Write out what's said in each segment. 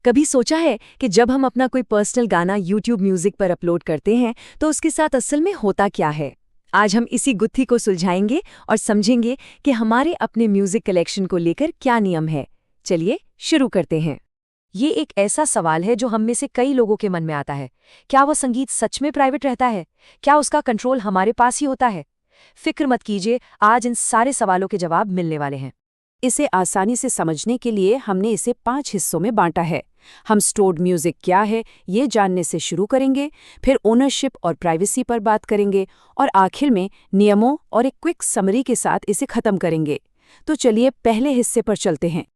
कभी सोचा है कि जब हम अपना कोई पर्सनल गाना YouTube म्यूजिक पर अपलोड करते हैं तो उसके साथ असल में होता क्या है? आज हम इसी गुत्थी को सुलझाएंगे और समझेंगे कि हमारे अपने म्यूजिक कलेक्शन को लेकर क्या नियम है। चलिए शुरू करते हैं। ये एक ऐसा सवाल है जो हम में से कई लोगों के मन में आता है। क्या वह संगीत सच में प्राइवेट रहता है? क्या उसका कंट्रोल हमारे पास ही होता है? फिक्र मत कीजिए, आज इन सारे सवालों के जवाब मिलने वाले हैं। इसे आसानी से समझने के लिए हमने इसे 5 हिस्सों में बांटा है। हम स्टोर्ड म्यूजिक क्या है ये जानने से शुरू करेंगे, फिर ओनरशिप और प्राइवेसी पर बात करेंगे और आखिर में नियमों और एक क्विक समरी के साथ इसे खत्म करेंगे। तो चलिए पहले हिस्से पर चलते हैं।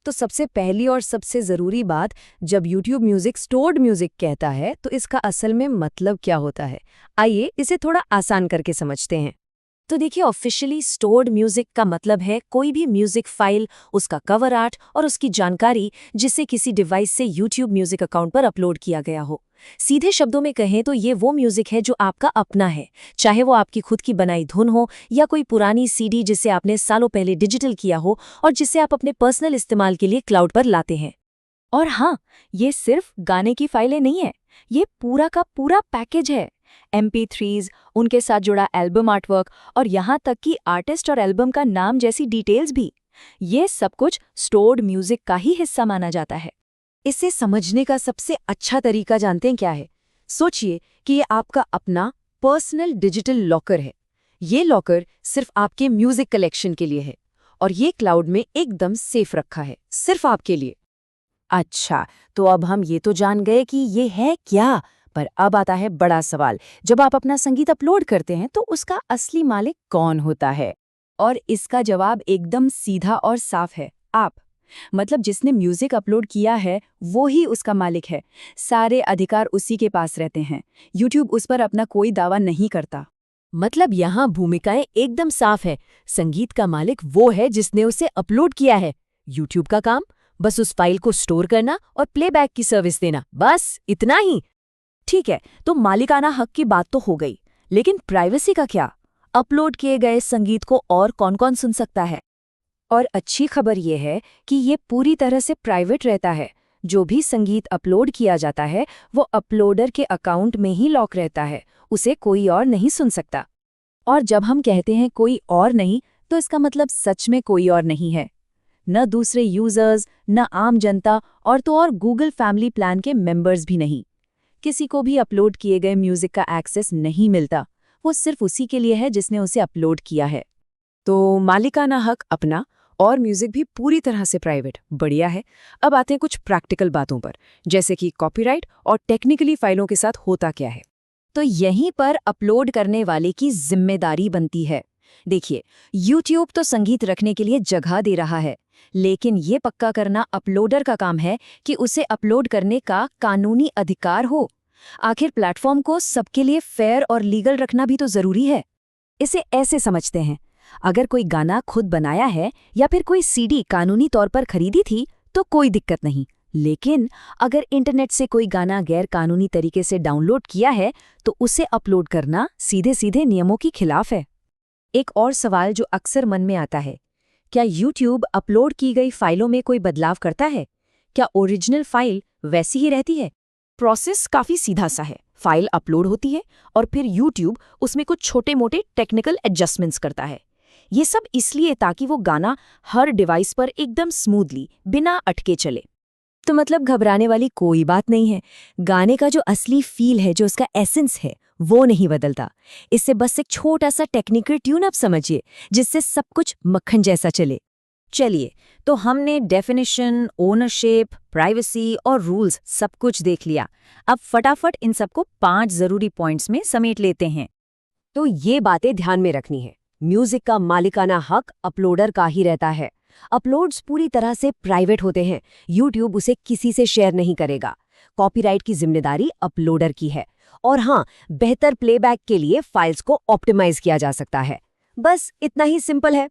तो सबसे पहली और सबसे ज़रूरी बात, जब YouTube म्यूजिक स्टोर्ड म्यूजिक कहता है तो इसका असल में मतलब क्या होता है? आइए इसे थोड़ा आसान करके समझते हैं। तो देखिए, ऑफिशियली स्टोर्ड म्यूजिक का मतलब है कोई भी म्यूजिक फाइल, उसका कवर आर्ट और उसकी जानकारी जिसे किसी डिवाइस से YouTube म्यूजिक अकाउंट पर अपलोड किया गया हो। सीधे शब्दों में कहें तो ये वो म्यूजिक है जो आपका अपना है, चाहे वो आपकी खुद की बनाई धुन हो या कोई पुरानी सीडी जिसे आपने सालों पहले डिजिटल किया हो और जिसे आप अपने पर्सनल इस्तेमाल के लिए क्लाउड पर लाते हैं। और हाँ, ये सिर्फ गाने की फाइलें नहीं है, ये पूरा का पूरा पैकेज है। MP3s, उनके साथ जुड़ा एल्बम आर्टवर्क और यहाँ तक कि आर्टिस्ट और एल्बम का नाम जैसी डिटेल्स भी, ये सब कुछ स्टोर्ड म्यूजिक का ही हिस्सा माना जाता है। इसे समझने का सबसे अच्छा तरीका जानते हैं क्या है? सोचिए कि ये आपका अपना पर्सनल डिजिटल लॉकर है। ये लॉकर सिर्फ आपके म्यूजिक कलेक्शन के लिए है और ये क्लाउड में एकदम सेफ रखा है, सिर्फ आपके लिए। अच्छा, तो अब हम ये तो जान गए कि ये है क्या, पर अब आता है बड़ा सवाल। जब आप अपना संगीत अपलोड करते हैं तो उसका असली मालिक कौन होता है? और इसका जवाब एकदम सीधा और साफ है, आप। मतलब जिसने म्यूजिक अपलोड किया है वो ही उसका मालिक है। सारे अधिकार उसी के पास रहते हैं। YouTube उस पर अपना कोई दावा नहीं करता। मतलब यहाँ भूमिकाएं एकदम साफ है। संगीत का मालिक वो है जिसने उसे अपलोड किया है। YouTube का काम बस उस फाइल को स्टोर करना और प्लेबैक की सर्विस देना, बस इतना ही। ठीक है, तो मालिकाना हक की बात तो हो गई, लेकिन प्राइवेसी का क्या? अपलोड किए गए संगीत को और कौन-कौन सुन सकता है? और अच्छी खबर यह है कि ये पूरी तरह से प्राइवेट रहता है। जो भी संगीत अपलोड किया जाता है वो अपलोडर के अकाउंट में ही लॉक रहता है, उसे कोई और नहीं सुन सकता। और जब हम कहते हैं कोई और नहीं, तो इसका मतलब सच में कोई और नहीं है। न दूसरे यूजर्स, न आम जनता, और तो और गूगल फैमिली प्लान के मेंबर्स भी नहीं। किसी को भी अपलोड किए गए म्यूजिक का एक्सेस नहीं मिलता, वो सिर्फ उसी के लिए है जिसने उसे अपलोड किया है। तो मालिकाना हक अपना और म्यूजिक भी पूरी तरह से प्राइवेट, बढ़िया है। अब आते हैं कुछ प्रैक्टिकल बातों पर, जैसे कि कॉपीराइट और टेक्निकली फाइलों के साथ होता क्या है। तो यहीं पर अपलोड करने वाले की जिम्मेदारी बनती है। देखिए, YouTube तो संगीत रखने के लिए जगह दे रहा है, लेकिन ये पक्का करना अपलोडर का काम है कि उसे अपलोड करने का कानूनी अधिकार हो। आखिर प्लेटफॉर्म को सबके लिए फेयर और लीगल रखना भी तो जरूरी है। इसे ऐसे समझते हैं, अगर कोई गाना खुद बनाया है या फिर कोई सीडी कानूनी तौर पर खरीदी थी तो कोई दिक्कत नहीं, लेकिन अगर इंटरनेट से कोई गाना गैर कानूनी तरीके से डाउनलोड किया है तो उसे अपलोड करना सीधे सीधे नियमों के खिलाफ है। एक और सवाल जो अक्सर मन में आता है, क्या YouTube अपलोड की गई फाइलों में कोई बदलाव करता है? क्या ओरिजिनल फाइल वैसी ही रहती है? प्रोसेस काफी सीधा सा है। फाइल अपलोड होती है और फिर YouTube उसमें कुछ छोटे-मोटे टेक्निकल एडजस्टमेंट्स करता है। ये सब इसलिए ताकि वो गाना हर डिवाइस पर एकदम स्मूथली, बिना अटके चले। तो मतलब घबराने वाली कोई बात नहीं है। गाने का जो असली फील है, जो उसका एसेंस है, वो नहीं बदलता। इससे बस एक छोटा सा टेक्निकल ट्यून अप समझिए, जिससे सब कुछ मक्खन जैसा चले। चलिए, तो हमने डेफिनेशन, ओनरशिप, प्राइवेसी और रूल्स सब कुछ देख लिया। अब फटाफट इन सबको 5 जरूरी पॉइंट्स में समेट लेते हैं। तो ये बातें ध्यान में रखनी है। म्यूजिक का मालिकाना हक अपलोडर का ही रहता है। अपलोड्स पूरी तरह से प्राइवेट होते हैं। YouTube उसे किसी से शेयर नहीं करेगा। कॉपीराइट की जिम्मेदारी अपलोडर की है। और हाँ, बेहतर प्लेबैक के लिए फाइल्स को ऑप्टिमाइज किया जा सकता है। बस इतना ही सिंपल है।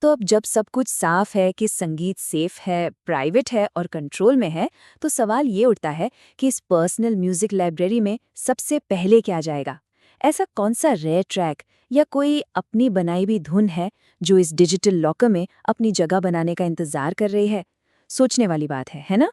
तो अब जब सब कुछ साफ है कि संगीत सेफ है, प्राइवेट है और कंट्रोल में है, तो सवाल ये उठता है कि इस पर्सनल म्यूजिक लाइब्रेरी में सबसे पहले क्या जाएगा? ऐसा कौन सा रेयर ट्रैक या कोई अपनी बनाई हुई धुन है जो इस डिजिटल लॉकर में अपनी जगह बनाने का इंतजार कर रही है? सोचने वाली बात है ना?